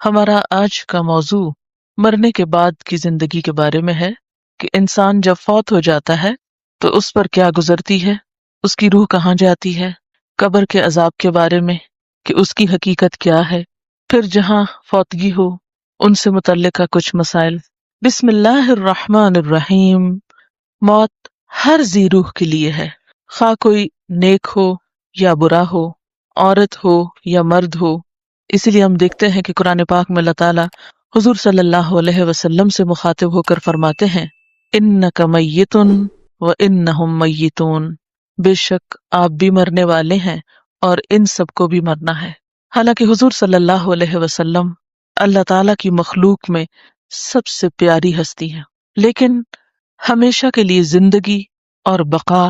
ہمارا آج کا موضوع مرنے کے بعد کی زندگی کے بارے میں ہے کہ انسان جب فوت ہو جاتا ہے تو اس پر کیا گزرتی ہے، اس کی روح کہاں جاتی ہے، قبر کے عذاب کے بارے میں کہ اس کی حقیقت کیا ہے، پھر جہاں فوتگی ہو ان سے متعلقہ کچھ مسائل۔ بسم اللہ الرحمن الرحیم۔ موت ہر ذی روح کے لیے ہے، خواہ کوئی نیک ہو یا برا ہو، عورت ہو یا مرد ہو۔ اسی لیے ہم دیکھتے ہیں کہ قرآن پاک میں اللہ تعالیٰ حضور صلی اللہ علیہ وسلم سے مخاطب ہو کر فرماتے ہیں انک میت و انہم میتون، بے شک آپ بھی مرنے والے ہیں اور ان سب کو بھی مرنا ہے۔ حالانکہ حضور صلی اللہ علیہ وسلم اللہ تعالیٰ کی مخلوق میں سب سے پیاری ہستی ہے، لیکن ہمیشہ کے لیے زندگی اور بقا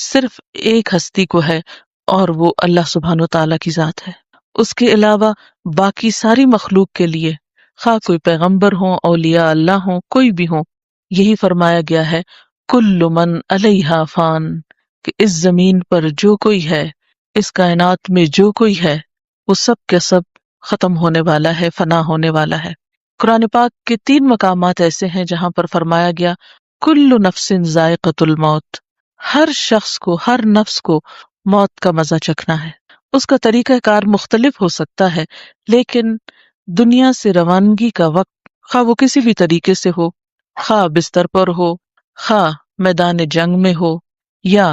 صرف ایک ہستی کو ہے اور وہ اللہ سبحانہ و تعالیٰ کی ذات ہے۔ اس کے علاوہ باقی ساری مخلوق کے لیے، خواہ کوئی پیغمبر ہوں، اولیاء اللہ ہوں، کوئی بھی ہوں، یہی فرمایا گیا ہے کل من علیہا فان، کہ اس زمین پر جو کوئی ہے، اس کائنات میں جو کوئی ہے، وہ سب کے سب ختم ہونے والا ہے، فنا ہونے والا ہے۔ قرآن پاک کے 3 مقامات ایسے ہیں جہاں پر فرمایا گیا کل نفس ذائقۃ الموت، ہر شخص کو، ہر نفس کو موت کا مزہ چکھنا ہے۔ اس کا طریقہ کار مختلف ہو سکتا ہے، لیکن دنیا سے روانگی کا وقت، خواہ وہ کسی بھی طریقے سے ہو، خواہ بستر پر ہو، خواہ میدان جنگ میں ہو، یا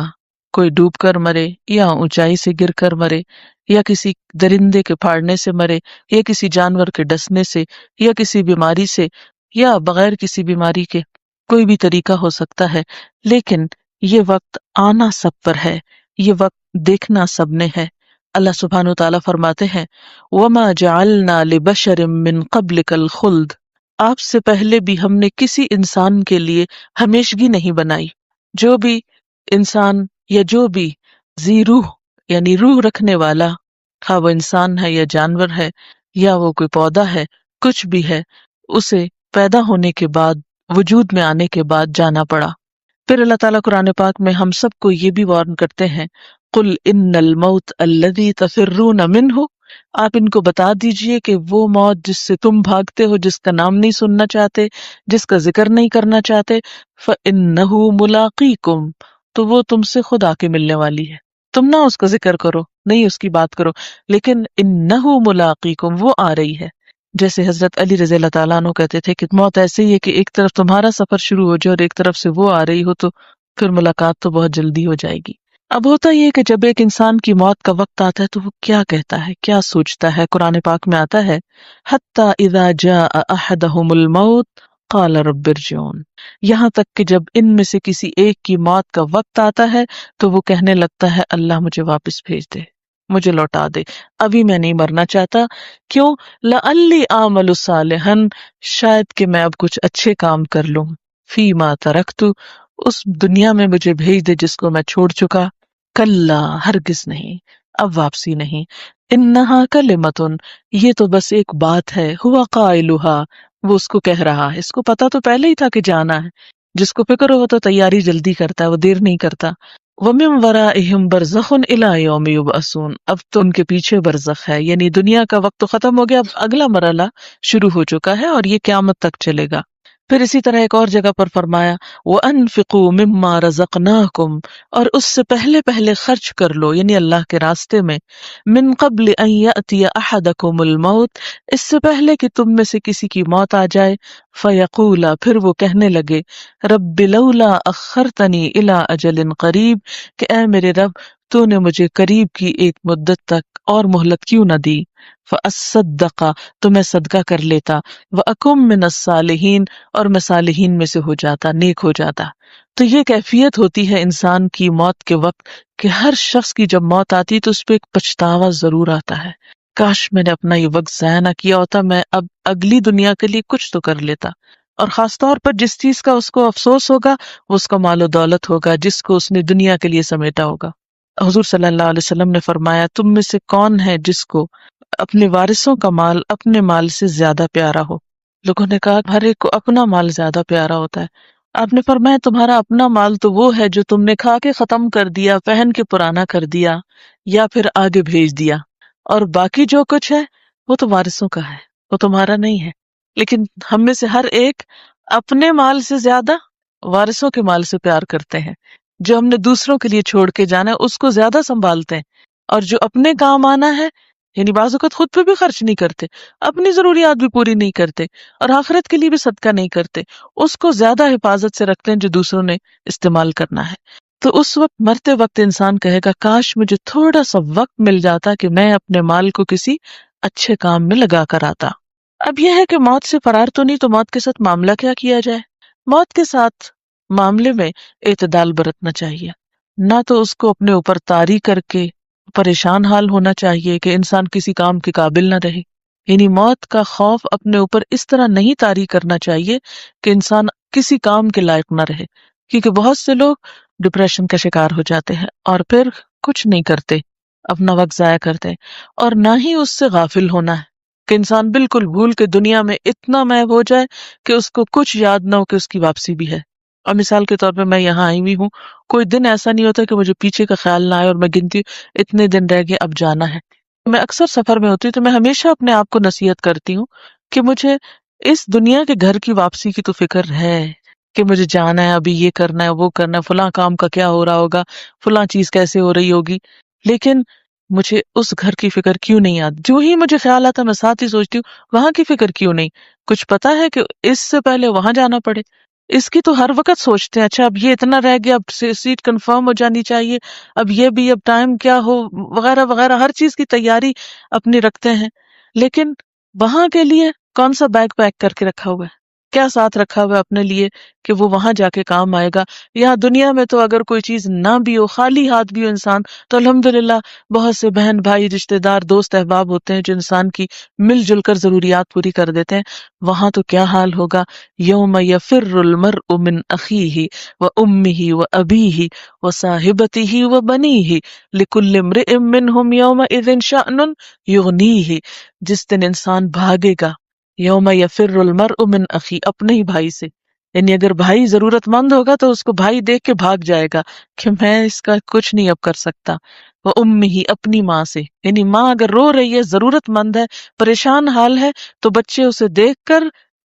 کوئی ڈوب کر مرے، یا اونچائی سے گر کر مرے، یا کسی درندے کے پھاڑنے سے مرے، یا کسی جانور کے ڈسنے سے، یا کسی بیماری سے، یا بغیر کسی بیماری کے، کوئی بھی طریقہ ہو سکتا ہے، لیکن یہ وقت آنا سب پر ہے، یہ وقت دیکھنا سب نے ہے۔ اللہ سبحانہ و تعالیٰ فرماتے ہیں وَمَا جَعَلْنَا لِبَشَرٍ مِّن قَبْلِكَ الْخُلْدَ، آپ سے پہلے بھی ہم نے کسی انسان کے لیے ہمیشگی نہیں بنائی۔ جو بھی انسان یا جو بھی ذی روح یعنی روح رکھنے والا، خواہ وہ انسان ہے یا جانور ہے یا وہ کوئی پودا ہے، کچھ بھی ہے، اسے پیدا ہونے کے بعد، وجود میں آنے کے بعد جانا پڑا۔ پھر اللہ تعالیٰ قرآن پاک میں ہم سب کو یہ بھی وارن کرتے ہیں قل ان الموت الذی تفرون منہ، آپ ان کو بتا دیجئے کہ وہ موت جس سے تم بھاگتے ہو، جس کا نام نہیں سننا چاہتے، جس کا ذکر نہیں کرنا چاہتے، فإنہ ملاقیکم، تو وہ تم سے خود آ کے ملنے والی ہے۔ تم نہ اس کا ذکر کرو، نہیں اس کی بات کرو، لیکن انہ ملاقیکم، وہ آ رہی ہے۔ جیسے حضرت علی رضی اللہ تعالیٰ عنہ کہتے تھے کہ موت ایسے ہی ہے کہ ایک طرف تمہارا سفر شروع ہو جائے اور ایک طرف سے وہ آ رہی ہو، تو پھر ملاقات تو بہت جلدی ہو جائے گی۔ اب ہوتا یہ کہ جب ایک انسان کی موت کا وقت آتا ہے تو وہ کیا کہتا ہے، کیا سوچتا ہے؟ قرآن پاک میں آتا ہے حتی اذا جاء احدہم الموت قال رب ارجعون، یہاں تک کہ جب ان میں سے کسی ایک کی موت کا وقت آتا ہے تو وہ کہنے لگتا ہے اللہ مجھے واپس بھیج دے، مجھے لوٹا دے، ابھی میں نہیں مرنا چاہتا۔ کیوں؟ لعلی اعمل صالحا، شاید کہ میں اب کچھ اچھے کام کر لوں، فیما ترکت، اس دنیا میں مجھے بھیج دے جس کو میں چھوڑ چکا۔ کلا، ہرگز نہیں، اب واپسی نہیں۔ انہا کلمتن، یہ تو بس ایک بات ہے، ہوا قائلہا، وہ اس کو کہہ رہا ہے، اس کو پتا تو پہلے ہی تھا کہ جانا ہے، جس کو فکر ہو تو تیاری جلدی کرتا ہے، وہ دیر نہیں کرتا۔ وَمِن وَرَائِهِمْ بَرْزَخٌ إِلَىٰ يَوْمِ يُبْعَثُونَ، اب تو ان کے پیچھے برزخ ہے، یعنی دنیا کا وقت تو ختم ہو گیا، اب اگلا مرحلہ شروع ہو چکا ہے اور یہ قیامت تک چلے گا۔ پھر اسی طرح ایک اور جگہ پر فرمایا وَأَنفِقُوا مِمَّا رَزَقْنَاكُمْ، اور اس سے پہلے پہلے خرچ کر لو، یعنی اللہ کے راستے میں، من قبل ان یأتی احدکم الموت، اس سے پہلے کہ تم میں سے کسی کی موت آ جائے، فیقولا، پھر وہ کہنے لگے رب لولا اخرتنی الی اجل قریب، کہ اے میرے رب تو نے مجھے قریب کی ایک مدت تک اور مہلت کیوں نہ دی، فاصدق، تو میں صدقہ کر لیتا، واکم من الصالحین، اور میں صالحین میں سے ہو جاتا، نیک ہو جاتا۔ تو یہ کیفیت ہوتی ہے انسان کی موت کے وقت کہ ہر شخص کی جب موت آتی تو اس پہ ایک پچھتاوا ضرور آتا ہے، کاش میں نے اپنا یہ وقت ضائع نہ کیا ہوتا، میں اب اگلی دنیا کے لیے کچھ تو کر لیتا۔ اور خاص طور پر جس چیز کا اس کو افسوس ہوگا وہ اس کا مال و دولت ہوگا جس کو اس نے دنیا کے لیے سمیٹا ہوگا۔ حضور صلی اللہ علیہ وسلم نے فرمایا تم میں سے کون ہے جس کو اپنے وارثوں کا مال اپنے مال سے زیادہ پیارا ہو؟ لوگوں نے کہا ہر ایک کو اپنا مال زیادہ پیارا ہوتا ہے۔ آپ نے فرمایا تمہارا اپنا مال تو وہ ہے جو تم نے کھا کے ختم کر دیا، پہن کے پرانا کر دیا، یا پھر آگے بھیج دیا، اور باقی جو کچھ ہے وہ تو وارثوں کا ہے۔ وہ تمہارا نہیں ہے. لیکن ہم میں سے ہر ایک اپنے مال سے زیادہ وارثوں کے مال سے پیار کرتے ہیں. جو ہم نے دوسروں کے لیے چھوڑ کے جانا ہے اس کو زیادہ سنبھالتے ہیں، اور جو اپنے کام آنا ہے یعنی بعض اوقات خود پہ بھی خرچ نہیں کرتے، اپنی ضروریات بھی پوری نہیں کرتے، اور آخرت کے لیے بھی صدقہ نہیں کرتے، اس کو زیادہ حفاظت سے رکھتے ہیں جو دوسروں نے استعمال کرنا ہے. تو اس وقت مرتے وقت انسان کہے گا کاش مجھے تھوڑا سا وقت مل جاتا کہ میں اپنے مال کو کسی اچھے کام میں لگا کر آتا. اب یہ ہے کہ موت سے فرار تو نہیں، تو موت کے ساتھ معاملہ کیا کیا جائے؟ موت کے ساتھ معاملے میں اعتدال برتنا چاہیے. نہ تو اس کو اپنے اوپر طاری کر کے پریشان حال ہونا چاہیے کہ انسان کسی کام کے قابل نہ رہے. یعنی موت کا خوف اپنے اوپر اس طرح نہیں طاری کرنا چاہیے کہ انسان کسی کام کے لائق نہ رہے، کیونکہ بہت سے لوگ ڈپریشن کا شکار ہو جاتے ہیں اور پھر کچھ نہیں کرتے، اپنا وقت ضائع کرتے ہیں. اور نہ ہی اس سے غافل ہونا ہے کہ انسان بالکل بھول کے دنیا میں اتنا محو ہو جائے کہ اس کو کچھ یاد نہ ہو کہ اس کی واپسی بھی ہے. اور مثال کے طور پہ میں یہاں آئی ہوئی ہوں، کوئی دن ایسا نہیں ہوتا کہ مجھے پیچھے کا خیال نہ آئے اور میں گنتی ہوں اتنے دن رہ گئے اب جانا ہے. میں اکثر سفر میں ہوتی ہوں تو میں ہمیشہ اپنے آپ کو نصیحت کرتی ہوں کہ مجھے اس دنیا کے گھر کی واپسی کی تو فکر ہے کہ مجھے جانا ہے، ابھی یہ کرنا ہے، وہ کرنا ہے، فلاں کام کا کیا ہو رہا ہوگا، فلاں چیز کیسے ہو رہی ہوگی، لیکن مجھے اس گھر کی فکر کیوں نہیں آتی؟ جو ہی مجھے خیال آتا میں ساتھ ہی سوچتی ہوں وہاں کی فکر کیوں نہیں؟ کچھ پتا ہے کہ اس سے پہلے وہاں جانا پڑے؟ اس کی تو ہر وقت سوچتے ہیں اچھا اب یہ اتنا رہ گیا، اب سیٹ کنفرم ہو جانی چاہیے، اب یہ بھی، اب ٹائم کیا ہو، وغیرہ وغیرہ، ہر چیز کی تیاری اپنی رکھتے ہیں. لیکن وہاں کے لیے کون سا بیگ پیک کر کے رکھا ہوا ہے، کیا ساتھ رکھا ہوا ہے اپنے لیے کہ وہ وہاں جا کے کام آئے گا؟ یہاں دنیا میں تو اگر کوئی چیز نہ بھی ہو، خالی ہاتھ بھی ہو انسان، تو الحمدللہ بہت سے بہن بھائی، رشتے دار، دوست احباب ہوتے ہیں جو انسان کی مل جل کر ضروریات پوری کر دیتے ہیں. وہاں تو کیا حال ہوگا؟ یوم یفر المرء من اخیہ و امہ و ابیہ و صاحبتہ و بنیہ لکل امرئ منہم یومئذ شأن یغنیہ. جس دن انسان بھاگے گا، یوم یفر المرء من اخی، اپنے ہی بھائی سے. یعنی اگر بھائی ضرورت مند ہوگا تو اس کو بھائی دیکھ کے بھاگ جائے گا کہ میں اس کا کچھ نہیں اب کر سکتا. وہ امہ ہی، اپنی ماں سے. یعنی ماں اگر رو رہی ہے، ضرورت مند ہے، پریشان حال ہے، تو بچے اسے دیکھ کر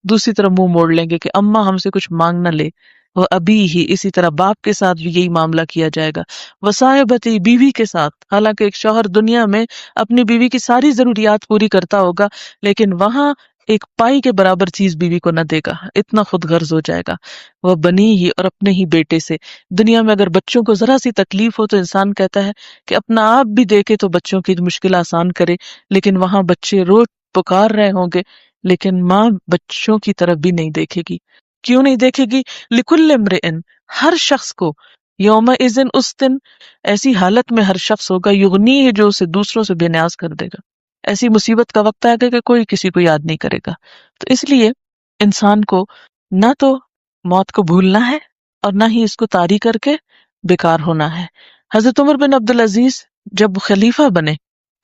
دوسری طرف منہ موڑ لیں گے کہ اماں ہم سے کچھ مانگ نہ لے. وہ ابھی ہی، اسی طرح باپ کے ساتھ بھی یہی معاملہ کیا جائے گا. وصاحبتی، بیوی کے ساتھ. حالانکہ ایک شوہر دنیا میں اپنی بیوی کی ساری ضروریات پوری کرتا ہوگا، لیکن وہاں ایک پائی کے برابر چیز بیوی کو نہ دے گا، اتنا خود غرض ہو جائے گا. وہ بنی ہی، اور اپنے ہی بیٹے سے. دنیا میں اگر بچوں کو ذرا سی تکلیف ہو تو انسان کہتا ہے کہ اپنا آپ بھی دیکھے تو بچوں کی مشکل آسان کرے، لیکن وہاں بچے رو پکار رہے ہوں گے لیکن ماں بچوں کی طرف بھی نہیں دیکھے گی. کیوں نہیں دیکھے گی؟ لکل امرئ، ہر شخص کو، یوم اذن، اس دن ایسی حالت میں ہر شخص ہوگا، یغنی ہے، جو اسے دوسروں سے بے نیاز کر دے گا. ایسی مصیبت کا وقت آئے گا کہ کوئی کسی کو یاد نہیں کرے گا. تو اس لیے انسان کو نہ تو موت کو بھولنا ہے اور نہ ہی اس کو طاری کر کے بیکار ہونا ہے. حضرت عمر بن عبدالعزیز جب خلیفہ بنے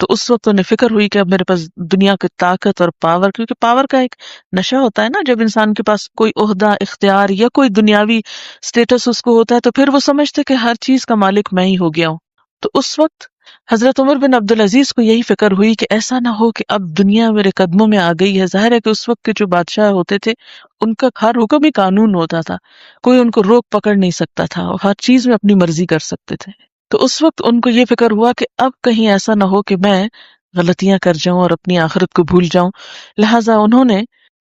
تو اس وقت انہیں فکر ہوئی کہ اب میرے پاس دنیا کی طاقت اور پاور، کیونکہ پاور کا ایک نشہ ہوتا ہے نا، جب انسان کے پاس کوئی عہدہ، اختیار یا کوئی دنیاوی سٹیٹس اس کو ہوتا ہے تو پھر وہ سمجھتے کہ ہر چیز کا مالک میں ہی ہو گیا ہوں. تو اس وقت حضرت عمر بن عبدالعزیز کو یہی فکر ہوئی کہ ایسا نہ ہو کہ اب دنیا میرے قدموں میں آ گئی ہے. ظاہر ہے کہ اس وقت کے جو بادشاہ ہوتے تھے ان کا ہر حکم ہی قانون ہوتا تھا، کوئی ان کو روک پکڑ نہیں سکتا تھا، اور ہر چیز میں اپنی مرضی کر سکتے تھے. تو اس وقت ان کو یہ فکر ہوا کہ اب کہیں ایسا نہ ہو کہ میں غلطیاں کر جاؤں اور اپنی آخرت کو بھول جاؤں. لہٰذا انہوں نے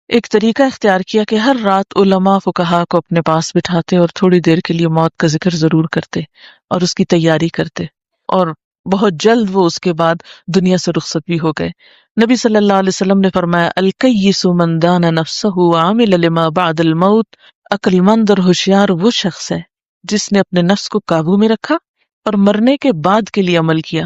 ایک طریقہ اختیار کیا کہ ہر رات علماء فقہا کو اپنے پاس بٹھاتے اور تھوڑی دیر کے لیے موت کا ذکر ضرور کرتے اور اس کی تیاری کرتے، اور بہت جلد وہ اس کے بعد دنیا سے رخصت بھی ہو گئے. نبی صلی اللہ علیہ وسلم نے فرمایا، الکیس من دان نفسہ وعمل لما بعد الموت. عقل مند اور ہوشیار وہ شخص ہے جس نے اپنے نفس کو قابو میں رکھا اور مرنے کے بعد کے لیے عمل کیا،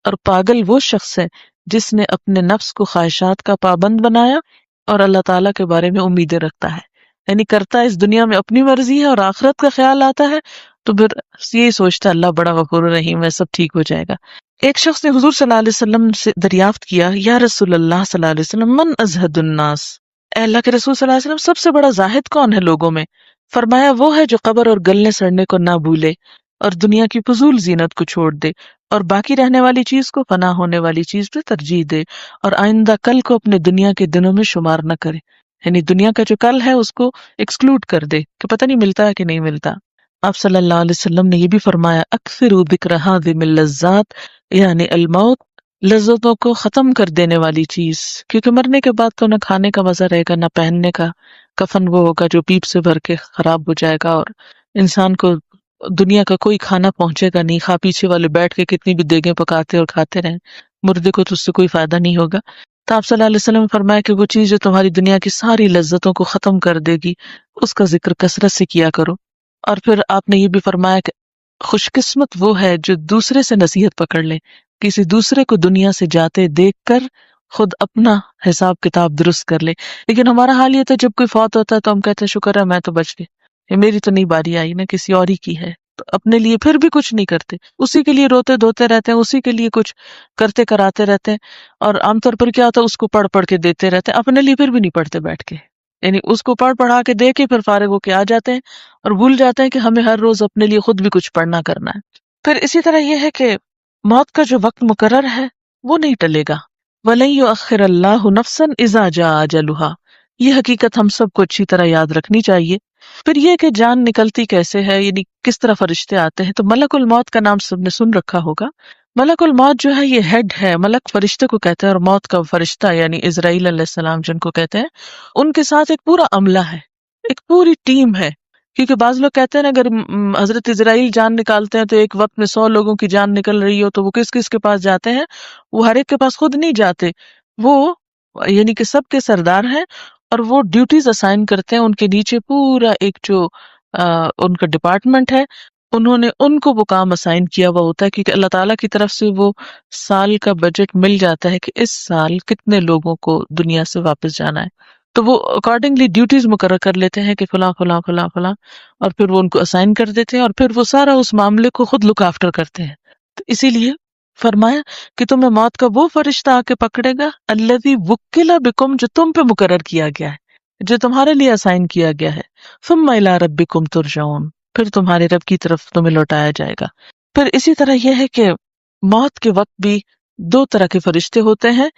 اور پاگل وہ شخص ہے جس نے اپنے نفس کو خواہشات کا پابند بنایا اور اللہ تعالیٰ کے بارے میں امیدیں رکھتا ہے. یعنی کرتا اس دنیا میں اپنی مرضی ہے اور آخرت کا خیال آتا ہے تو پھر یہی سوچتا اللہ بڑا غفور رحیم ہے، سب ٹھیک ہو جائے گا. ایک شخص نے حضور صلی اللہ علیہ وسلم سے دریافت کیا، یا رسول اللہ صلی اللہ علیہ وسلم، من ازہد الناس، اے اللہ کے رسول صلی اللہ علیہ وسلم، سب سے بڑا زاہد کون ہے لوگوں میں؟ فرمایا وہ ہے جو قبر اور گلنے سڑنے کو نہ بھولے، اور دنیا کی فضول زینت کو چھوڑ دے اور باقی رہنے والی چیز کو فنا ہونے والی چیز پہ ترجیح دے اور آئندہ کل کو اپنے دنیا کے دنوں میں شمار نہ کرے، یعنی دنیا کا جو کل ہے اس کو ایکسکلوڈ کر دے کہ پتہ نہیں ملتا ہے کہ نہیں ملتا۔ آپ صلی اللہ علیہ وسلم نے یہ بھی فرمایا اکثروا ذکر ھذم اللذات، یعنی الموت، لذتوں کو ختم کر دینے والی چیز، کیونکہ مرنے کے بعد تو نہ کھانے کا مزہ رہے گا نہ پہننے کا، کفن وہ ہوگا جو پیپ سے بھر کے خراب ہو جائے گا، اور انسان کو دنیا کا کوئی کھانا پہنچے گا نہیں، خواہ پیچھے والے بیٹھ کے کتنی بھی دیگیں پکاتے اور کھاتے رہیں، مردے کو تو اس سے کوئی فائدہ نہیں ہوگا۔ تو آپ صلی اللہ علیہ وسلم نے فرمایا کہ وہ چیز جو تمہاری دنیا کی ساری لذتوں کو ختم کر دے گی اس کا ذکر کثرت سے کیا کرو۔ اور پھر آپ نے یہ بھی فرمایا کہ خوش قسمت وہ ہے جو دوسرے سے نصیحت پکڑ لے، کسی دوسرے کو دنیا سے جاتے دیکھ کر خود اپنا حساب کتاب درست کر لے۔ لیکن ہمارا حال یہ تھا جب کوئی فوت ہوتا ہے تو ہم کہتے ہیں شکر ہے میں تو بچ گئی، یہ میری تو نہیں باری آئی نا، کسی اور ہی کی ہے، تو اپنے لیے پھر بھی کچھ نہیں کرتے، اسی کے لیے روتے دھوتے رہتے ہیں، اسی کے لیے کچھ کرتے کراتے رہتے ہیں، اور عام طور پر کیا ہوتا ہے اس کو پڑھ پڑھ کے دیتے رہتے ہیں، اپنے لیے پھر بھی نہیں پڑھتے بیٹھ کے، یعنی اس کو پڑھ پڑھا کے دے کے پھر فارغ ہو کے آ جاتے ہیں اور بھول جاتے ہیں کہ ہمیں ہر روز اپنے لیے خود بھی کچھ پڑھنا کرنا ہے۔ پھر اسی طرح یہ ہے کہ موت کا جو وقت مقرر ہے وہ نہیں ٹلے گا، وَلَن يُؤَخِّرَ اللَّهُ نَفْسًا إِذَا جَاءَ أَجَلُهَا، یہ حقیقت ہم سب کو اچھی طرح یاد رکھنی چاہیے۔ پھر یہ کہ جان نکلتی کیسے ہے، یعنی کس طرح فرشتے آتے ہیں، تو ملک الموت کا نام سب نے سن رکھا ہوگا۔ ملک الموت جو ہے یہ ہیڈ ہے، ملک فرشتے کو کہتے ہیں، اور موت کا فرشتہ یعنی اسرائیل علیہ السلام جن کو کہتے ہیں، ان کے ساتھ ایک پورا عملہ ہے، ایک پوری ٹیم ہے۔ کیونکہ بعض لوگ کہتے ہیں نا اگر حضرت اسرائیل جان نکالتے ہیں تو ایک وقت میں 100 لوگوں کی جان نکل رہی ہو تو وہ کس کس کے پاس جاتے ہیں؟ وہ ہر ایک کے پاس خود نہیں جاتے، وہ یعنی کہ سب کے سردار ہیں اور وہ ڈیوٹیز اسائن کرتے ہیں، ان کے نیچے پورا ایک جو ان کا ڈپارٹمنٹ ہے، انہوں نے ان کو وہ کام اسائن کیا ہوا ہوتا ہے، کیونکہ اللہ تعالیٰ کی طرف سے وہ سال کا بجٹ مل جاتا ہے کہ اس سال کتنے لوگوں کو دنیا سے واپس جانا ہے، تو وہ اکارڈنگلی ڈیوٹیز مقرر کر لیتے ہیں کہ فلاں فلاں فلاں فلاں، اور پھر وہ ان کو اسائن کر دیتے ہیں اور پھر وہ سارا اس معاملے کو خود لک آفٹر کرتے ہیں۔ تو اسی لیے فرمایا کہ تمہیں موت کا وہ فرشتہ آ کے پکڑے گا الذی وکل بکم، جو تم پہ مقرر کیا گیا ہے، جو تمہارے لیے اسائن کیا گیا ہے، ثم الی ربکم ترجعون، پھر تمہارے رب کی طرف تمہیں لوٹایا جائے گا۔ پھر اسی طرح یہ ہے کہ موت کے وقت بھی 2 طرح کے فرشتے ہوتے ہیں،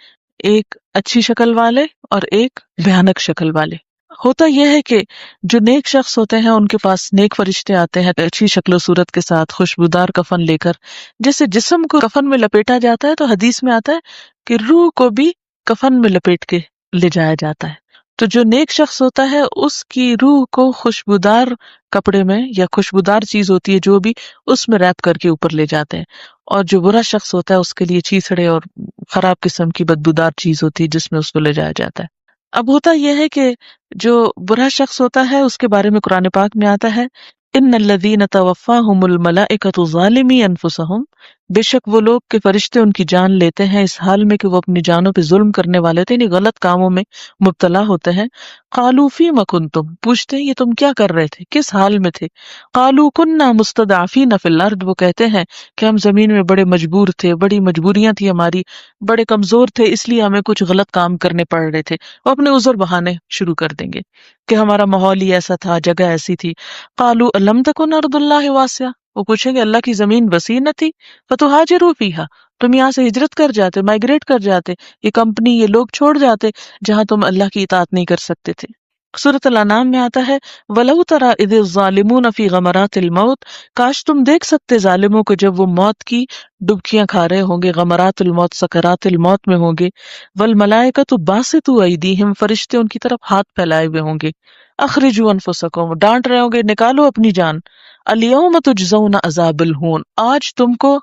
ایک اچھی شکل والے اور ایک بھیانک شکل والے۔ ہوتا یہ ہے کہ جو نیک شخص ہوتے ہیں ان کے پاس نیک فرشتے آتے ہیں اچھی شکل و صورت کے ساتھ، خوشبودار کفن لے کر، جیسے جسم کو کفن میں لپیٹا جاتا ہے تو حدیث میں آتا ہے کہ روح کو بھی کفن میں لپیٹ کے لے جایا جاتا ہے۔ تو جو نیک شخص ہوتا ہے اس کی روح کو خوشبودار کپڑے میں یا خوشبودار چیز ہوتی ہے جو بھی، اس میں ریپ کر کے اوپر لے جاتے ہیں، اور جو برا شخص ہوتا ہے اس کے لیے چیسڑے اور خراب قسم کی بدبودار چیز ہوتی ہے جس میں اس کو لے جایا جاتا ہے۔ اب ہوتا یہ ہے کہ جو برا شخص ہوتا ہے اس کے بارے میں قرآن پاک میں آتا ہے ان الذین توفاہم الملائکۃ ظالمی انفسہم، بے شک وہ لوگ کہ فرشتے ان کی جان لیتے ہیں اس حال میں کہ وہ اپنی جانوں پہ ظلم کرنے والے تھے، یعنی غلط کاموں میں مبتلا ہوتے ہیں۔ قالوا فیم کنتم، پوچھتے ہیں یہ تم کیا کر رہے تھے، کس حال میں تھے؟ قالوا کنا مستضعفین فی الارض، وہ کہتے ہیں کہ ہم زمین میں بڑے مجبور تھے، بڑی مجبوریاں تھی ہماری، بڑے کمزور تھے، اس لیے ہمیں کچھ غلط کام کرنے پڑ رہے تھے۔ وہ اپنے عذر بہانے شروع کر دیں گے کہ ہمارا ماحول ہی ایسا تھا، جگہ ایسی تھی۔ قالوا الم تکن ارض اللہ واسعہ، وہ پوچھیں گے اللہ کی زمین وسیع نہ تھی؟ فتہاجروا فیہا، تم یہاں سے ہجرت کر جاتے، مائگریٹ کر جاتے، یہ کمپنی یہ لوگ چھوڑ جاتے جہاں تم اللہ کی اطاعت نہیں کر سکتے تھے۔ سورۃ الانعام میں آتا ہے وَلَوْ تَرَىٰ إِذِ الظَّالِمُونَ فِي غَمَرَاتِ الْمَوْتِ، کاش تم دیکھ سکتے ظالموں کو جب وہ موت کی ڈبکیاں کھا رہے ہوں گے، غمرات الموت، سکرات الموت میں ہوں گے، وَالْمَلَائِكَةُ بَاسِطُو أَيْدِيهِمْ، فرشتے ان کی طرف ہاتھ پھیلائے ہوئے ہوں گے، اخرجوا انفسکم، ڈانٹ رہے ہوں گے نکالو اپنی جان، الیوم تجزون عذاب الہون، آج تم کو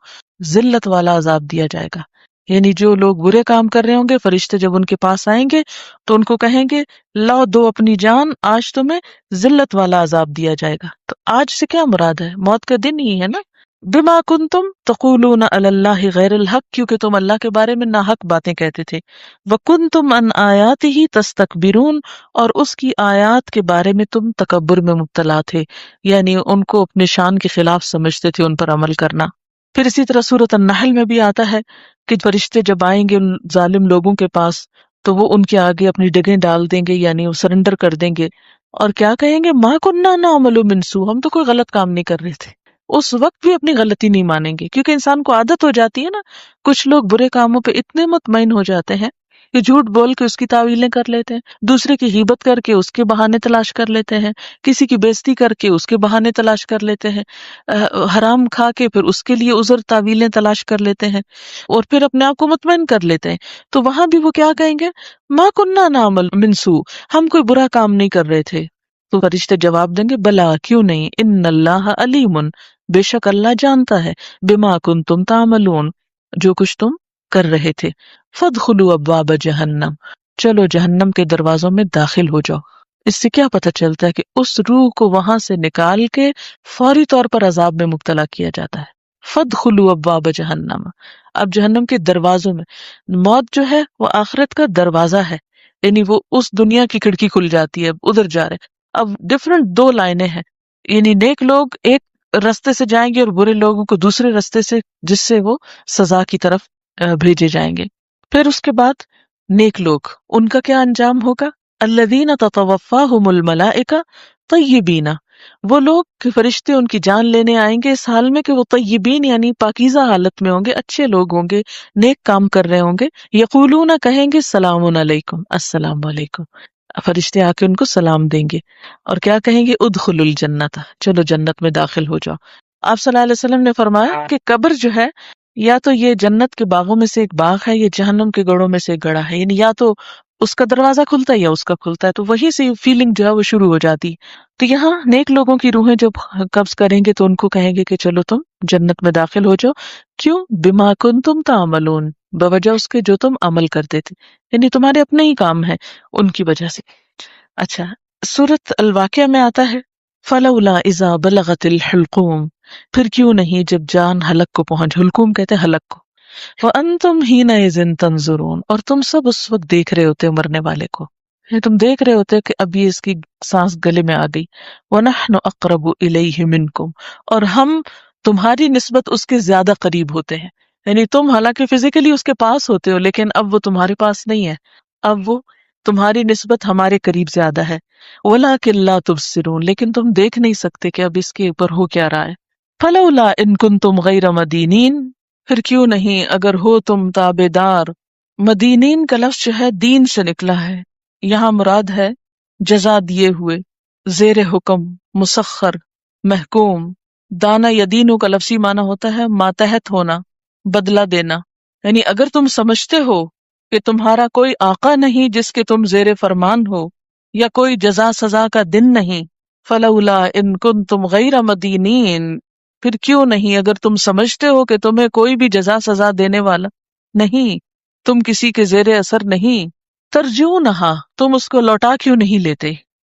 ذلت والا عذاب دیا جائے گا۔ یعنی جو لوگ برے کام کر رہے ہوں گے فرشتے جب ان کے پاس آئیں گے تو ان کو کہیں گے لاؤ دو اپنی جان، آج تمہیں ذلت والا عذاب دیا جائے گا۔ تو آج سے کیا مراد ہے؟ موت کا دن ہی ہے نا۔ بما کنتم تقولون علی اللہ غیر الحق، کیونکہ تم اللہ کے بارے میں ناحق باتیں کہتے تھے، وکنتم عن آیاتہ تستکبرون، اور اس کی آیات کے بارے میں تم تکبر میں مبتلا تھے، یعنی ان کو اپنے شان کے خلاف سمجھتے تھے ان پر عمل کرنا۔ پھر اسی طرح سورۃ النحل میں بھی آتا ہے کہ فرشتے جب آئیں گے ان ظالم لوگوں کے پاس تو وہ ان کے آگے اپنی ڈگیں ڈال دیں گے، یعنی وہ سرنڈر کر دیں گے، اور کیا کہیں گے؟ ما کننا نعمل من سوء، ہم تو کوئی غلط کام نہیں کر رہے تھے، اس وقت بھی اپنی غلطی نہیں مانیں گے، کیونکہ انسان کو عادت ہو جاتی ہے نا. کچھ لوگ برے کاموں پہ اتنے مطمئن ہو جاتے ہیں کہ جھوٹ بول کے اس کی تعویلیں کر لیتے ہیں، دوسرے کی غیبت کر کے اس کے بہانے تلاش کر لیتے ہیں، کسی کی بےزتی کر کے اس کے بہانے تلاش کر لیتے ہیں، حرام کھا کے پھر اس کے لیے عذر تعویلیں تلاش کر لیتے ہیں، اور پھر اپنے آپ کو مطمئن کر لیتے ہیں. تو وہاں بھی وہ کیا کہیں گے؟ ما کننا نعمل من سوء، ہم کوئی برا کام نہیں کر رہے تھے. تو فرشتے جواب دیں گے بلا، کیوں نہیں، ان اللہ علیم، بے شک اللہ جانتا ہے، بما کنتم تعملون، جو کچھ تم کر رہے تھے. فادخلوا ابواب جہنم، چلو جہنم کے دروازوں میں داخل ہو جاؤ. اس سے کیا پتہ چلتا ہے کہ اس روح کو وہاں سے نکال کے فوری طور پر عذاب میں مبتلا کیا جاتا ہے. فادخلوا ابواب جہنم، اب جہنم کے دروازوں میں، موت جو ہے وہ آخرت کا دروازہ ہے، یعنی وہ اس دنیا کی کھڑکی کھل جاتی ہے، ادھر جا رہے. اب ڈفرنٹ دو لائنیں ہیں، یعنی نیک لوگ ایک رستے سے جائیں گے اور برے لوگوں کو دوسرے رستے سے، جس سے وہ سزا کی طرف بھیجے جائیں گے. پھر اس کے بعد نیک لوگ، ان کا کیا انجام ہوگا؟ الذین تتوفاہم الملائکہ طیبین، وہ لوگ کہ فرشتے ان کی جان لینے آئیں گے اس حال میں کہ وہ طیبین یعنی پاکیزہ حالت میں ہوں گے، اچھے لوگ ہوں گے، نیک کام کر رہے ہوں گے. یقولون، کہیں گے سلام علیکم، السلام علیکم. فرشتے آ کے ان کو سلام دیں گے اور کیا کہیں گے؟ ادخلوا الجنت، چلو جنت میں داخل ہو جاؤ. آپ صلی اللہ علیہ وسلم نے فرمایا کہ قبر جو ہے یا تو یہ جنت کے باغوں میں سے ایک باغ ہے، یہ جہنم کے گڑھوں میں سے ایک گڑھا ہے، یعنی یا تو اس کا دروازہ کھلتا ہے یا اس کا کھلتا ہے. تو وہی سے فیلنگ جو ہے وہ شروع ہو جاتی. تو یہاں نیک لوگوں کی روحیں جب قبض کریں گے تو ان کو کہیں گے کہ چلو تم جنت میں داخل ہو جاؤ. کیوں؟ بما کنتم تعملون، بوجہ اس کے جو تم عمل کرتے تھے، یعنی تمہارے اپنے ہی کام ہیں ان کی وجہ سے. اچھا، سورۃ الواقعہ میں آتا ہے فلولا اذا بلغت الحلقوم، پھر کیوں نہیں جب جان حلق کو پہنچ، حلقوم کہتے ہیں حلق کو، وانتم حینئذ تنظرون، اور تم سب اس وقت دیکھ رہے ہوتے ہو مرنے والے کو، یعنی تم دیکھ رہے ہوتے کہ اب یہ اس کی سانس گلے میں آ گئی. وَنَحْنُ أَقْرَبُ إِلَيْهِ مِنْكُمْ، اور ہم تمہاری نسبت اس کے زیادہ قریب ہوتے ہیں. یعنی تم حالانکہ فزیکلی اس کے پاس ہوتے ہو لیکن اب وہ تمہارے پاس نہیں ہے، اب وہ تمہاری نسبت ہمارے قریب زیادہ ہے. وَلَٰكِن لَا تُبْصِرُونَ، لیکن تم دیکھ نہیں سکتے کہ اب اس کے اوپر ہو کیا رہا ہے. فَلَوْلَا إِن كُنتُمْ غَيْرَ مَدِينِينَ، پھر کیوں نہیں اگر ہو تم تابع دار. مدینین کا لفظ جو ہے دین سے نکلا ہے، یہاں مراد ہے جزا دیے ہوئے، زیر حکم، مسخر، محکوم. دانا یدینو کا لفظی معنی ہوتا ہے ماتحت ہونا، بدلہ دینا. یعنی اگر تم سمجھتے ہو کہ تمہارا کوئی آقا نہیں جس کے تم زیر فرمان ہو، یا کوئی جزا سزا کا دن نہیں، فلولا ان کنتم غیر مدینین، پھر کیوں نہیں اگر تم سمجھتے ہو کہ تمہیں کوئی بھی جزا سزا دینے والا نہیں، تم کسی کے زیر اثر نہیں، ترجونہا، تم اس کو لوٹا کیوں نہیں لیتے،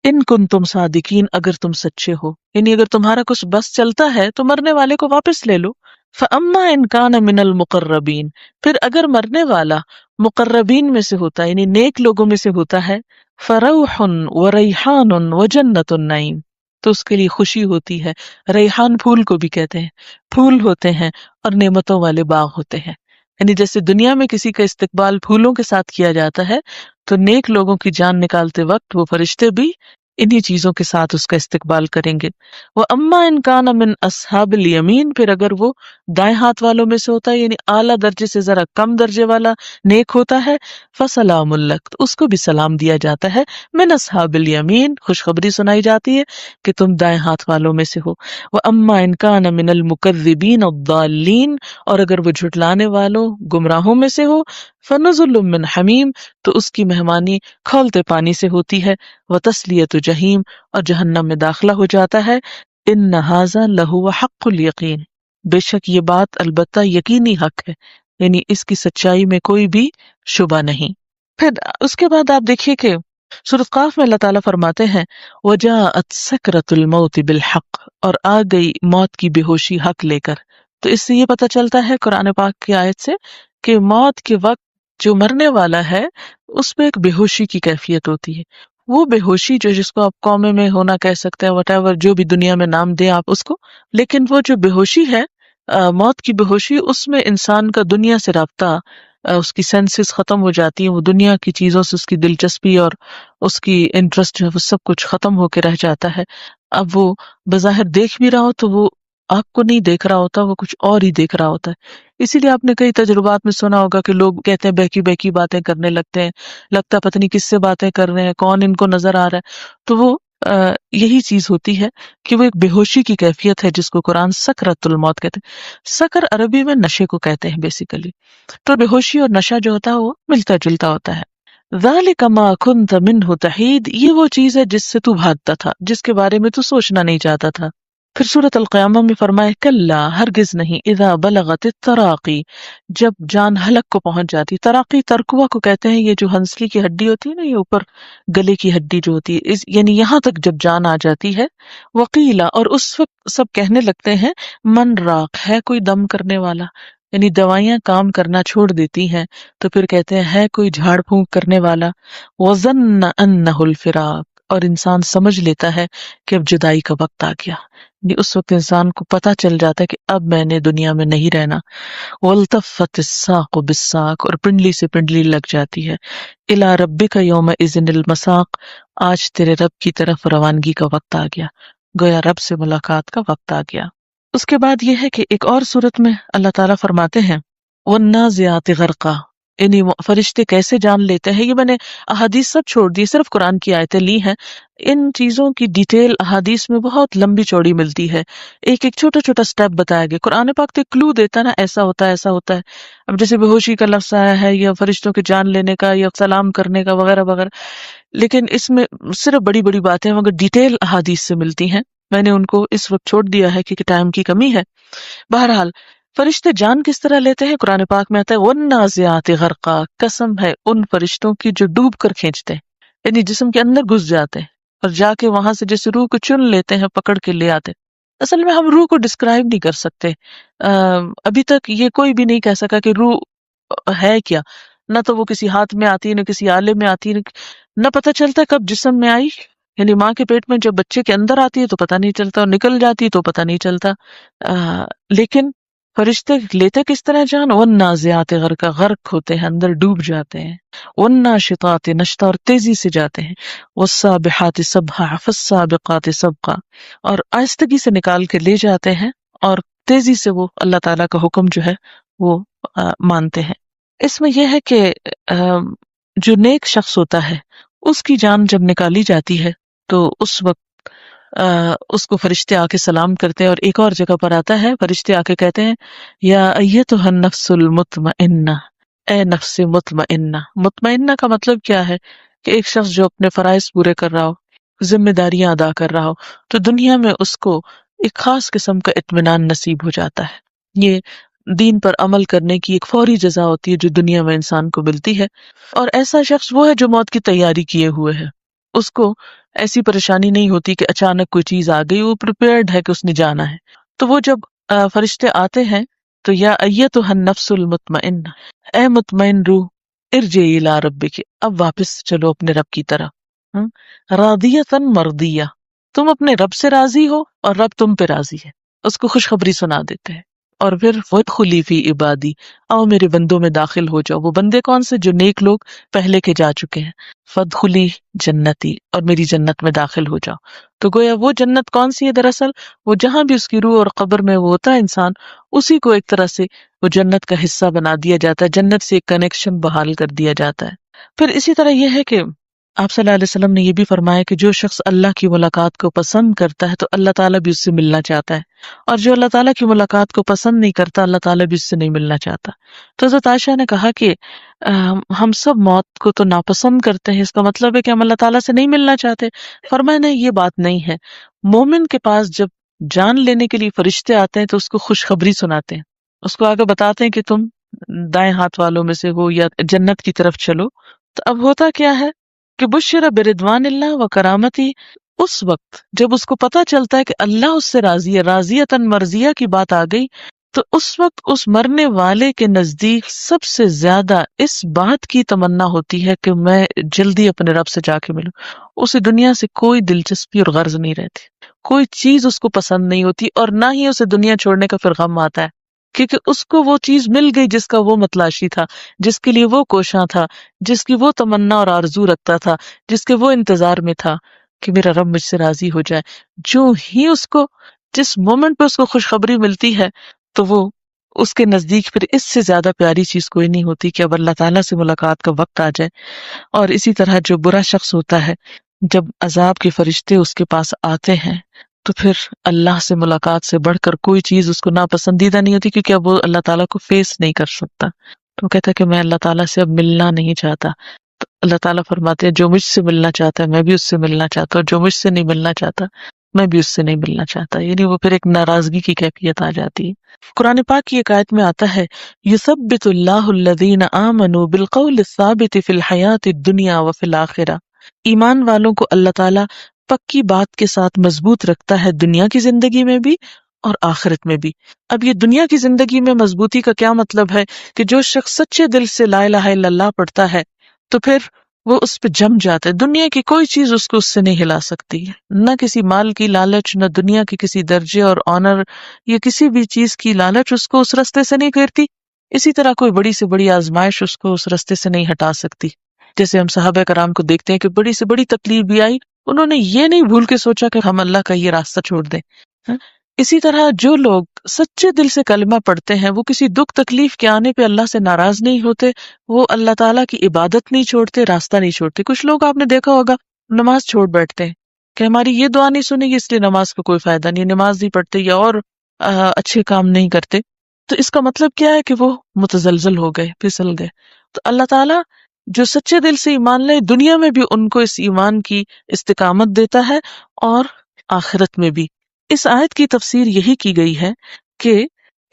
ان کنتم صادقین، اگر تم سچے ہو، یعنی اگر تمہارا کچھ بس چلتا ہے تو مرنے والے کو واپس لے لو. فاما ان کان من المقربین، پھر اگر مرنے والا مقربین میں سے ہوتا ہے یعنی نیک لوگوں میں سے ہوتا ہے، فروح وریحان وجنت النعیم، تو اس کے لیے خوشی ہوتی ہے. ریحان پھول کو بھی کہتے ہیں، پھول ہوتے ہیں اور نعمتوں والے باغ ہوتے ہیں. یعنی جیسے دنیا میں کسی کا استقبال پھولوں کے ساتھ کیا جاتا ہے، تو نیک لوگوں کی جان نکالتے وقت وہ فرشتے بھی انہی چیزوں کے ساتھ اس کا استقبال کریں گے. وَأَمَّا إِن كَانَ مِنْ أَصْحَابِ الْيَمِينَ، پھر اگر وہ دائیں ہاتھ والوں میں سے ہوتا ہے یعنی اعلیٰ درجے سے ذرا کم درجے والا نیک ہوتا ہے، فَسَلَامٌ لَكَ، اس کو بھی سلام دیا جاتا ہے. مِنْ أَصْحَابِ الْيَمِينَ، خوشخبری سنائی جاتی ہے کہ تم دائیں ہاتھ والوں میں سے ہو. وَأَمَّا إِن كَانَ مِنَ الْمُكَذِّبِينَ الضَّالِّينَ، اور اگر وہ جھٹلانے والوں گمراہوں میں سے ہو، فَنُزُلٌ مِّنْ حَمِيمٍ، تو اس کی مہمانی کھولتے پانی سے ہوتی ہے. وَتَصْلِيَةُ جَحِيمٍ، اور جہنم میں داخلہ ہو جاتا ہے. ان ھذا لہو حق الیقین، بے شک یہ بات البتہ یقینی حق ہے، یعنی اس کی سچائی میں کوئی بھی شبہ نہیں. پھر اس کے بعد آپ دیکھیے کہ سورۃ قاف میں اللہ تعالیٰ فرماتے ہیں وجاءت سکرۃ الموت بالحق، اور آ گئی موت کی بے ہوشی حق لے کر. تو اس سے یہ پتہ چلتا ہے قرآن پاک کی آیت سے کہ موت کے وقت جو مرنے والا ہے اس میں ایک بے ہوشی کی کیفیت ہوتی ہے. وہ بے ہوشی جو جس کو آپ قومے میں ہونا کہہ سکتے ہیں، وٹ ایور جو بھی دنیا میں نام دیں آپ اس کو، لیکن وہ جو بے ہوشی ہے موت کی بے ہوشی، اس میں انسان کا دنیا سے رابطہ، اس کی سینسز ختم ہو جاتی ہیں، وہ دنیا کی چیزوں سے اس کی دلچسپی اور اس کی انٹرسٹ جو ہے وہ سب کچھ ختم ہو کے رہ جاتا ہے. اب وہ بظاہر دیکھ بھی رہا ہو تو وہ آپ کو نہیں دیکھ رہا ہوتا، وہ کچھ اور ہی دیکھ رہا ہوتا ہے۔ اسی لیے آپ نے کئی تجربات میں سنا ہوگا کہ لوگ کہتے ہیں بہکی بہکی باتیں کرنے لگتے ہیں، لگتا ہے پتہ نہیں کس سے باتیں کر رہے ہیں، کون ان کو نظر آ رہا ہے۔ تو وہ یہی چیز ہوتی ہے کہ وہ ایک بے ہوشی کی کیفیت ہے جس کو قرآن سکرت الموت کہتے ہیں۔ سکر عربی میں نشے کو کہتے ہیں بیسیکلی۔ تو بے ہوشی اور نشہ جو ہوتا ہے وہ ملتا جلتا ہوتا ہے۔ ذَلِكَ مَا كُنْتَ مِنْهُ تَحِيدُ، یہ وہ چیز ہے جس سے تو بھاگتا تھا، جس کے بارے میں تو سوچنا نہیں چاہتا تھا۔ پھر سورۃ القیامہ میں فرمائے کلا، ہرگز نہیں، اذا بلغت التراقی، جب جان حلق کو پہنچ جاتی۔ تراقی ترکوا کو کہتے ہیں، یہ جو ہنسلی کی ہڈی ہوتی ہے نا، یہ اوپر گلے کی ہڈی جو ہوتی ہے، یعنی یہاں تک جب جان آ جاتی ہے۔ وقیلا، اور اس وقت سب کہنے لگتے ہیں من راق، ہے کوئی دم کرنے والا، یعنی دوائیاں کام کرنا چھوڑ دیتی ہیں تو پھر کہتے ہیں ہے کوئی جھاڑ پھونک کرنے والا۔ وظن انہ الفراق، اور انسان سمجھ لیتا ہے کہ اب جدائی کا وقت آ گیا، یعنی اس وقت انسان کو پتہ چل جاتا ہے کہ اب میں نے دنیا میں نہیں رہنا۔ والتفت الساق بالساق، اور پنڈلی سے پنڈلی لگ جاتی ہے۔ الی ربک یومئذ المساق، آج تیرے رب کی طرف روانگی کا وقت آ گیا، گویا رب سے ملاقات کا وقت آ گیا۔ اس کے بعد یہ ہے کہ ایک اور صورت میں اللہ تعالیٰ فرماتے ہیں والنازعات غرقا، یعنی فرشتے کیسے جان لیتے ہیں۔ یہ میں نے احادیث سب چھوڑ دی، صرف قرآن کی آیتیں لی ہیں۔ ان چیزوں کی ڈیٹیل احادیث میں بہت لمبی چوڑی ملتی ہے، ایک ایک چھوٹا چھوٹا سٹیپ بتایا گیا۔ قرآن پاک تو ایک کلو دیتا ہے نا، ایسا ہوتا ہے ایسا ہوتا ہے۔ اب جیسے بے ہوشی کا لفظ آیا ہے، یا فرشتوں کے جان لینے کا، یا سلام کرنے کا، وغیرہ وغیرہ، لیکن اس میں صرف بڑی بڑی باتیں مگر ڈیٹیل احادیث سے ملتی ہیں۔ میں نے ان کو اس وقت چھوڑ دیا ہے کیونکہ ٹائم کی کمی ہے۔ بہرحال فرشتے جان کس طرح لیتے ہیں، قرآن پاک میں آتا ہے والنازعات غرقا، قسم ہے ان فرشتوں کی جو ڈوب کر کھینچتے ہیں، یعنی جسم کے اندر گھس جاتے ہیں اور جا کے وہاں سے جیسے روح کو چن لیتے ہیں، پکڑ کے لے آتے ہیں۔ اصل میں ہم روح کو ڈسکرائب نہیں کر سکتے، ابھی تک یہ کوئی بھی نہیں کہہ سکا کہ روح ہے کیا۔ نہ تو وہ کسی ہاتھ میں آتی ہے، نہ کسی آلے میں آتی ہے، نہ پتہ چلتا کب جسم میں آئی، یعنی ماں کے پیٹ میں جب بچے کے اندر آتی ہے تو پتہ نہیں چلتا، اور نکل جاتی ہے تو پتہ نہیں چلتا۔ لیکن فرشتے لیتے کس طرح جان، والنازعات غرقا، غرق ہوتے ہیں، اندر ڈوب جاتے ہیں۔ والناشطات نشطا، اور تیزی سے جاتے ہیں۔ والسابحات سبحا فالسابقات سبقا، اور آہستگی سے نکال کے لے جاتے ہیں اور تیزی سے وہ اللہ تعالیٰ کا حکم جو ہے وہ مانتے ہیں۔ اس میں یہ ہے کہ جو نیک شخص ہوتا ہے اس کی جان جب نکالی جاتی ہے تو اس وقت اس کو فرشتے آ کے سلام کرتے ہیں، اور ایک اور جگہ پر آتا ہے فرشتے آ کے کہتے ہیں یا ایتھا النفس المطمئنہ، اے نفس مطمئنہ۔ مطمئنہ کا مطلب کیا ہے کہ ایک شخص جو اپنے فرائض پورے کر رہا ہو، ذمہ داریاں ادا کر رہا ہو، تو دنیا میں اس کو ایک خاص قسم کا اطمینان نصیب ہو جاتا ہے۔ یہ دین پر عمل کرنے کی ایک فوری جزا ہوتی ہے جو دنیا میں انسان کو ملتی ہے۔ اور ایسا شخص وہ ہے جو موت کی تیاری کیے ہوئے ہے، اس کو ایسی پریشانی نہیں ہوتی کہ اچانک کوئی چیز آ گئی، وہ پریپیئرڈ ہے کہ اس نے جانا ہے۔ تو وہ جب فرشتے آتے ہیں تو یا ایتھا النفس المطمئنہ، اے مطمئن روح، ارجعی الی ربک، اب واپس چلو اپنے رب کی طرف، راضیۃ مرضیہ، تم اپنے رب سے راضی ہو اور رب تم پہ راضی ہے، اس کو خوشخبری سنا دیتے ہیں۔ اور پھر وادخلی فی عبادی، آؤ میرے بندوں میں داخل ہو جاؤ۔ وہ بندے کون سے؟ جو نیک لوگ پہلے کے جا چکے ہیں۔ فادخلی جنتی، اور میری جنت میں داخل ہو جاؤ۔ تو گویا وہ جنت کون سی ہے؟ دراصل وہ جہاں بھی اس کی روح اور قبر میں وہ ہوتا ہے انسان، اسی کو ایک طرح سے وہ جنت کا حصہ بنا دیا جاتا ہے، جنت سے ایک کنیکشن بحال کر دیا جاتا ہے۔ پھر اسی طرح یہ ہے کہ آپ صلی اللہ علیہ وسلم نے یہ بھی فرمایا کہ جو شخص اللہ کی ملاقات کو پسند کرتا ہے تو اللہ تعالیٰ بھی اس سے ملنا چاہتا ہے، اور جو اللہ تعالیٰ کی ملاقات کو پسند نہیں کرتا اللہ تعالیٰ بھی اس سے نہیں ملنا چاہتا۔ تو حضرت عائشہ نے کہا کہ ہم سب موت کو تو ناپسند کرتے ہیں، اس کا مطلب ہے کہ ہم اللہ تعالیٰ سے نہیں ملنا چاہتے۔ فرمایا نہیں، یہ بات نہیں ہے۔ مومن کے پاس جب جان لینے کے لیے فرشتے آتے ہیں تو اس کو خوشخبری سناتے ہیں، اس کو آگے بتاتے ہیں کہ تم دائیں ہاتھ والوں میں سے ہو یا جنت کی طرف چلو۔ تو اب ہوتا کیا ہے کہ بشر برضوان اللہ و کرامتی، اس وقت جب اس کو پتا چلتا ہے کہ اللہ اس سے راضی ہے، راضیۃ مرضیہ کی بات آ گئی، تو اس وقت اس مرنے والے کے نزدیک سب سے زیادہ اس بات کی تمنا ہوتی ہے کہ میں جلدی اپنے رب سے جا کے ملوں۔ اسے دنیا سے کوئی دلچسپی اور غرض نہیں رہتی، کوئی چیز اس کو پسند نہیں ہوتی، اور نہ ہی اسے دنیا چھوڑنے کا پھر غم آتا ہے، کیونکہ اس کو وہ چیز مل گئی جس کا وہ متلاشی تھا، جس کے لیے وہ کوشاں تھا، جس کی وہ تمنا اور آرزو رکھتا تھا، جس کے وہ انتظار میں تھا کہ میرا رب مجھ سے راضی ہو جائے۔ جو ہی اس کو جس مومنٹ پہ اس کو خوشخبری ملتی ہے تو وہ اس کے نزدیک پھر اس سے زیادہ پیاری چیز کوئی نہیں ہوتی کہ اب اللہ تعالیٰ سے ملاقات کا وقت آ جائے. اور اسی طرح جو برا شخص ہوتا ہے جب عذاب کے فرشتے اس کے پاس آتے ہیں تو پھر اللہ سے ملاقات سے بڑھ کر کوئی چیز اس کو ناپسندیدہ نہیں ہوتی، کیونکہ اب وہ اللہ تعالیٰ کو فیس نہیں کر سکتا. تو وہ کہتا ہے کہ میں اللہ تعالیٰ سے اب ملنا نہیں چاہتا. تو اللہ تعالیٰ فرماتے ہیں جو مجھ سے ملنا چاہتا ہے میں بھی اس سے ملنا چاہتا ہوں، جو مجھ سے نہیں ملنا چاہتا میں بھی اس سے نہیں ملنا چاہتا. یعنی وہ پھر ایک ناراضگی کی کیفیت آ جاتی ہے. قرآن پاک کی ایک آیت میں آتا ہے یثبت اللہ الذین آمنوا بالقول الثابت فی الحیات الدنیا وفی الآخرہ. ایمان والوں کو اللہ تعالیٰ پکی بات کے ساتھ مضبوط رکھتا ہے دنیا کی زندگی میں بھی اور آخرت میں بھی. اب یہ دنیا کی زندگی میں مضبوطی کا کیا مطلب ہے کہ جو شخص سچے دل سے لا الہ الا اللہ پڑھتا ہے تو پھر وہ اس پہ جم جاتا ہے. دنیا کی کوئی چیز اس کو اس سے نہیں ہلا سکتی، نہ کسی مال کی لالچ، نہ دنیا کے کسی درجے اور آنر یا کسی بھی چیز کی لالچ اس کو اس رستے سے نہیں گھیرتی. اسی طرح کوئی بڑی سے بڑی آزمائش اس کو اس رستے سے نہیں ہٹا سکتی. جیسے ہم صحابہ کرام کو دیکھتے ہیں کہ بڑی سے بڑی تکلیف بھی آئی، انہوں نے یہ نہیں بھول کے سوچا کہ ہم اللہ کا یہ راستہ چھوڑ دیں. اسی طرح جو لوگ سچے دل سے کلمہ پڑھتے ہیں وہ کسی دکھ تکلیف کے آنے پہ اللہ سے ناراض نہیں ہوتے، وہ اللہ تعالیٰ کی عبادت نہیں چھوڑتے، راستہ نہیں چھوڑتے. کچھ لوگ آپ نے دیکھا ہوگا نماز چھوڑ بیٹھتے ہیں کہ ہماری یہ دعا نہیں سنے گی اس لیے نماز کا کوئی فائدہ نہیں، نماز نہیں پڑھتے یا اور اچھے کام نہیں کرتے. تو اس کا مطلب کیا ہے کہ وہ متزلزل ہو گئے، پھسل گئے. تو اللہ تعالیٰ جو سچے دل سے ایمان لے دنیا میں بھی ان کو اس ایمان کی استقامت دیتا ہے اور آخرت میں بھی. اس آیت کی تفسیر یہی کی گئی ہے کہ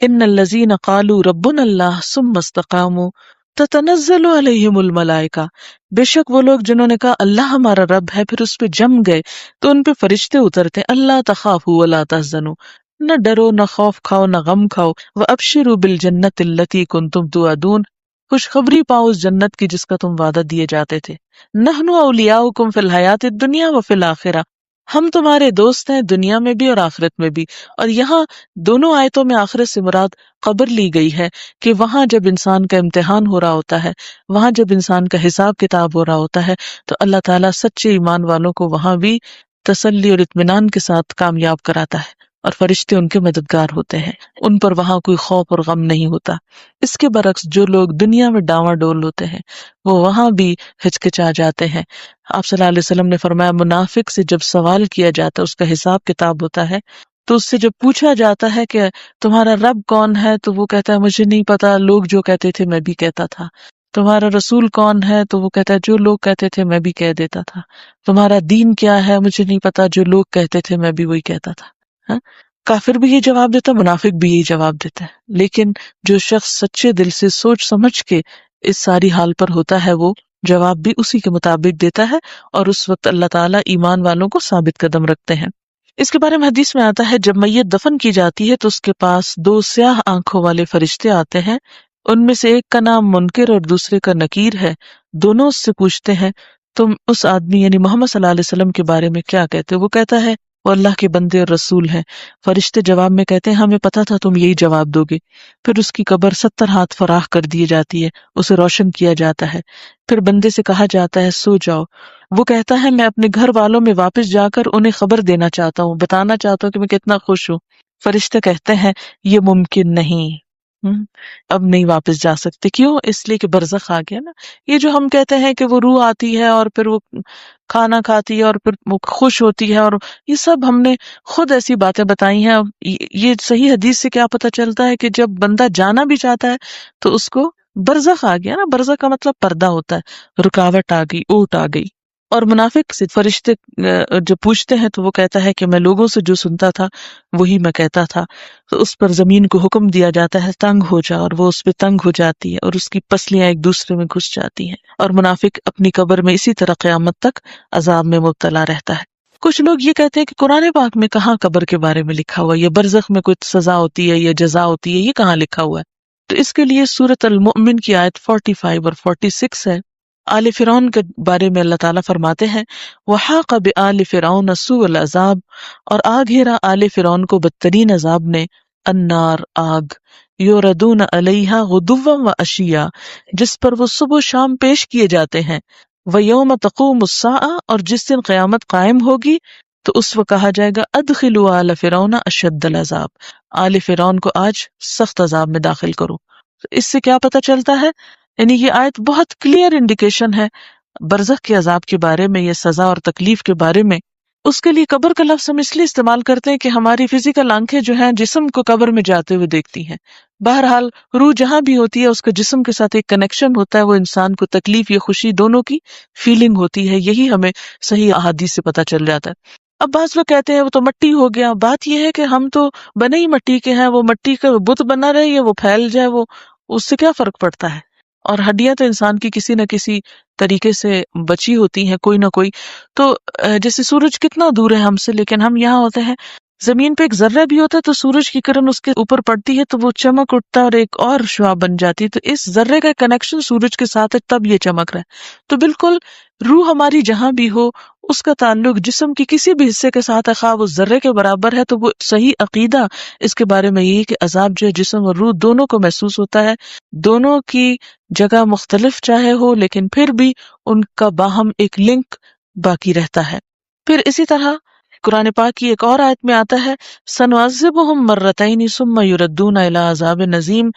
ان الذین قالوا ربنا اللہ ثم استقاموا تتنزل علیہم الملائکہ، بے شک وہ لوگ جنہوں نے کہا اللہ ہمارا رب ہے پھر اس پہ جم گئے تو ان پہ فرشتے اترتے ہیں. اللہ تخافوا ولا تحزنوا، نہ ڈرو نہ خوف کھاؤ نہ غم کھاؤ. وابشروا بالجنۃ التی کنتم توعدون، خوشخبری پاؤ اس جنت کی جس کا تم وعدہ دیے جاتے تھے. نحن اولیاؤکم فی الحیات الدنیا وفی الآخرہ، ہم تمہارے دوست ہیں دنیا میں بھی اور آخرت میں بھی. اور یہاں دونوں آیتوں میں آخرت سے مراد قبر لی گئی ہے کہ وہاں جب انسان کا امتحان ہو رہا ہوتا ہے، وہاں جب انسان کا حساب کتاب ہو رہا ہوتا ہے تو اللہ تعالیٰ سچے ایمان والوں کو وہاں بھی تسلی اور اطمینان کے ساتھ کامیاب کراتا ہے اور فرشتے ان کے مددگار ہوتے ہیں، ان پر وہاں کوئی خوف اور غم نہیں ہوتا. اس کے برعکس جو لوگ دنیا میں ڈاواں ڈول ہوتے ہیں وہ وہاں بھی ہچکچا جاتے ہیں. آپ صلی اللہ علیہ وسلم نے فرمایا منافق سے جب سوال کیا جاتا ہے، اس کا حساب کتاب ہوتا ہے، تو اس سے جب پوچھا جاتا ہے کہ تمہارا رب کون ہے تو وہ کہتا ہے مجھے نہیں پتا، لوگ جو کہتے تھے میں بھی کہتا تھا. تمہارا رسول کون ہے تو وہ کہتا ہے جو لوگ کہتے تھے میں بھی کہہ دیتا تھا. تمہارا دین کیا ہے مجھے نہیں پتا، جو لوگ کہتے تھے میں بھی وہی کہتا تھا. کافر بھی یہ جواب دیتا ہے، منافق بھی یہی جواب دیتا ہے. لیکن جو شخص سچے دل سے سوچ سمجھ کے اس ساری حال پر ہوتا ہے وہ جواب بھی اسی کے مطابق دیتا ہے، اور اس وقت اللہ تعالیٰ ایمان والوں کو ثابت قدم رکھتے ہیں. اس کے بارے میں حدیث میں آتا ہے جب میت دفن کی جاتی ہے تو اس کے پاس 2 سیاہ آنکھوں والے فرشتے آتے ہیں. ان میں سے ایک کا نام منکر اور دوسرے کا نکیر ہے. دونوں اس سے پوچھتے ہیں تم اس آدمی یعنی محمد صلی اللہ علیہ وسلم کے بارے میں کیا کہتے ہو؟ وہ کہتا ہے وہ اللہ کے بندے اور رسول ہیں. فرشتے جواب میں کہتے ہیں ہمیں پتا تھا تم یہی جواب دو گے. پھر اس کی قبر 70 ہاتھ فراخ کر دی جاتی ہے، اسے روشن کیا جاتا ہے. پھر بندے سے کہا جاتا ہے سو جاؤ. وہ کہتا ہے میں اپنے گھر والوں میں واپس جا کر انہیں خبر دینا چاہتا ہوں، بتانا چاہتا ہوں کہ میں کتنا خوش ہوں. فرشتے کہتے ہیں یہ ممکن نہیں، اب نہیں واپس جا سکتے. کیوں؟ اس لیے کہ برزخ آ گیا نا. یہ جو ہم کہتے ہیں کہ وہ روح آتی ہے اور پھر وہ کھانا کھاتی ہے اور پھر وہ خوش ہوتی ہے، اور یہ سب ہم نے خود ایسی باتیں بتائی ہیں. یہ صحیح حدیث سے کیا پتہ چلتا ہے کہ جب بندہ جانا بھی چاہتا ہے تو اس کو برزخ آ گیا نا. برزخ کا مطلب پردہ ہوتا ہے، رکاوٹ آ گئی، اوٹ آ گئی. اور منافق سے فرشتے جو پوچھتے ہیں تو وہ کہتا ہے کہ میں لوگوں سے جو سنتا تھا وہی میں کہتا تھا. تو اس پر زمین کو حکم دیا جاتا ہے تنگ ہو جا، اور وہ اس پہ تنگ ہو جاتی ہے اور اس کی پسلیاں ایک دوسرے میں گھس جاتی ہیں، اور منافق اپنی قبر میں اسی طرح قیامت تک عذاب میں مبتلا رہتا ہے. کچھ لوگ یہ کہتے ہیں کہ قرآن پاک میں کہاں قبر کے بارے میں لکھا ہوا ہے، یا برزخ میں کچھ سزا ہوتی ہے یا جزا ہوتی ہے، یہ کہاں لکھا ہوا ہے؟ تو اس کے لیے سورۃ المؤمن کی آیت 45 اور 46 ہے. آل فرعون کے بارے میں اللہ تعالیٰ فرماتے ہیں وحاق بآل فرعون سوء العذاب، اور آ گھیرا آل فرعون کو بدترین عذاب نے، النار آگ، یوردون علیہا غدوا وعشیا، جس پر وہ صبح و شام پیش کیے جاتے ہیں، ویوم تقوم الساعہ، اور جس دن قیامت قائم ہوگی تو اس وقت کہا جائے گا ادخلوا آل فرعون اشد العذاب، آل فرعون کو آج سخت عذاب میں داخل کرو۔ تو اس سے کیا پتہ چلتا ہے، یعنی یہ آیت بہت کلیئر انڈیکیشن ہے برزخ کے عذاب کے بارے میں، یہ سزا اور تکلیف کے بارے میں۔ اس کے لیے قبر کا لفظ ہم اس لیے استعمال کرتے ہیں کہ ہماری فزیکل آنکھیں جو ہیں جسم کو قبر میں جاتے ہوئے دیکھتی ہیں، بہرحال روح جہاں بھی ہوتی ہے اس کا جسم کے ساتھ ایک کنیکشن ہوتا ہے، وہ انسان کو تکلیف یا خوشی دونوں کی فیلنگ ہوتی ہے، یہی ہمیں صحیح احادیث سے پتہ چل جاتا ہے۔ اب بعض لوگ کہتے ہیں وہ تو مٹی ہو گیا، بات یہ ہے کہ ہم تو بنے ہی مٹی کے ہیں، وہ مٹی کا بت بنا رہے یا وہ پھیل جائے، وہ اس سے کیا فرق پڑتا ہے؟ اور ہڈیاں تو انسان کی کسی نہ کسی طریقے سے بچی ہوتی ہیں، کوئی نہ کوئی۔ تو جیسے سورج کتنا دور ہے ہم سے، لیکن ہم یہاں ہوتے ہیں، زمین پہ ایک ذرہ بھی ہوتا ہے تو سورج کی کرن اس کے اوپر پڑتی ہے تو وہ چمک اٹھتا ہے اور ایک اور شعاع بن جاتی ہے، تو اس ذرے کا کنیکشن سورج کے ساتھ ہے تب یہ چمک رہا ہے۔ تو بالکل روح ہماری جہاں بھی ہو اس کا تعلق جسم کی کسی بھی حصے کے ساتھ ہے، خواہ وہ ذرے کے برابر ہے، تو وہ صحیح عقیدہ اس کے بارے میں یہی کہ عذاب جو ہے جسم اور روح دونوں کو محسوس ہوتا ہے، دونوں کی جگہ مختلف چاہے ہو لیکن پھر بھی ان کا باہم ایک لنک باقی رہتا ہے۔ پھر اسی طرح قرآن پاک کی ایک اور آیت میں آتا ہے سنعذبہم مرتین ثم یردون الی عذاب نظیم،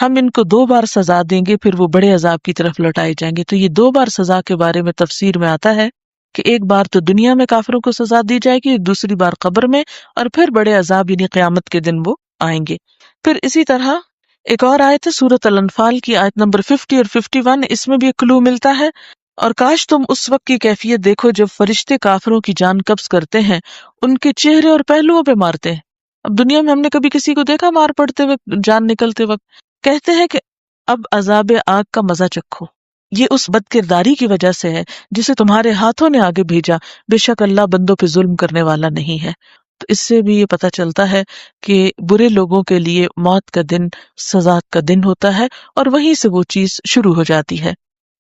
ہم ان کو 2 بار سزا دیں گے پھر وہ بڑے عذاب کی طرف لوٹائے جائیں گے۔ تو یہ 2 بار سزا کے بارے میں تفسیر میں آتا ہے کہ ایک بار تو دنیا میں کافروں کو سزا دی جائے گی، دوسری بار قبر میں، اور پھر بڑے عذاب یعنی قیامت کے دن وہ آئیں گے۔ پھر اسی طرح ایک اور آیت ہے سورۃ الانفال کی آیت نمبر 50 اور 51، اس میں بھی ایک کلو ملتا ہے، اور کاش تم اس وقت کی کیفیت دیکھو جب فرشتے کافروں کی جان قبض کرتے ہیں، ان کے چہرے اور پہلوؤں پہ مارتے ہیں۔ اب دنیا میں ہم نے کبھی کسی کو دیکھا مار پڑتے وقت، جان نکلتے وقت؟ کہتے ہیں کہ اب عذاب آگ کا مزہ چکھو، یہ اس بد کرداری کی وجہ سے ہے جسے تمہارے ہاتھوں نے آگے بھیجا، بے شک اللہ بندوں پہ ظلم کرنے والا نہیں ہے۔ تو اس سے بھی یہ پتہ چلتا ہے کہ برے لوگوں کے لیے موت کا دن سزا کا دن ہوتا ہے، اور وہیں سے وہ چیز شروع ہو جاتی ہے۔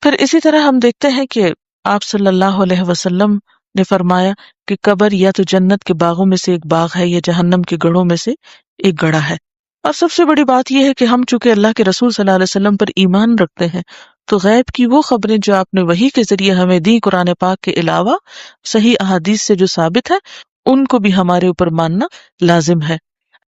پھر اسی طرح ہم دیکھتے ہیں کہ آپ صلی اللہ علیہ وسلم نے فرمایا کہ قبر یا تو جنت کے باغوں میں سے ایک باغ ہے یا جہنم کے گڑھوں میں سے ایک گڑھا ہے۔ اور سب سے بڑی بات یہ ہے کہ ہم چونکہ اللہ کے رسول صلی اللہ علیہ وسلم پر ایمان رکھتے ہیں تو غیب کی وہ خبریں جو آپ نے وحی کے ذریعے ہمیں دی قرآن پاک کے علاوہ صحیح احادیث سے جو ثابت ہے، ان کو بھی ہمارے اوپر ماننا لازم ہے۔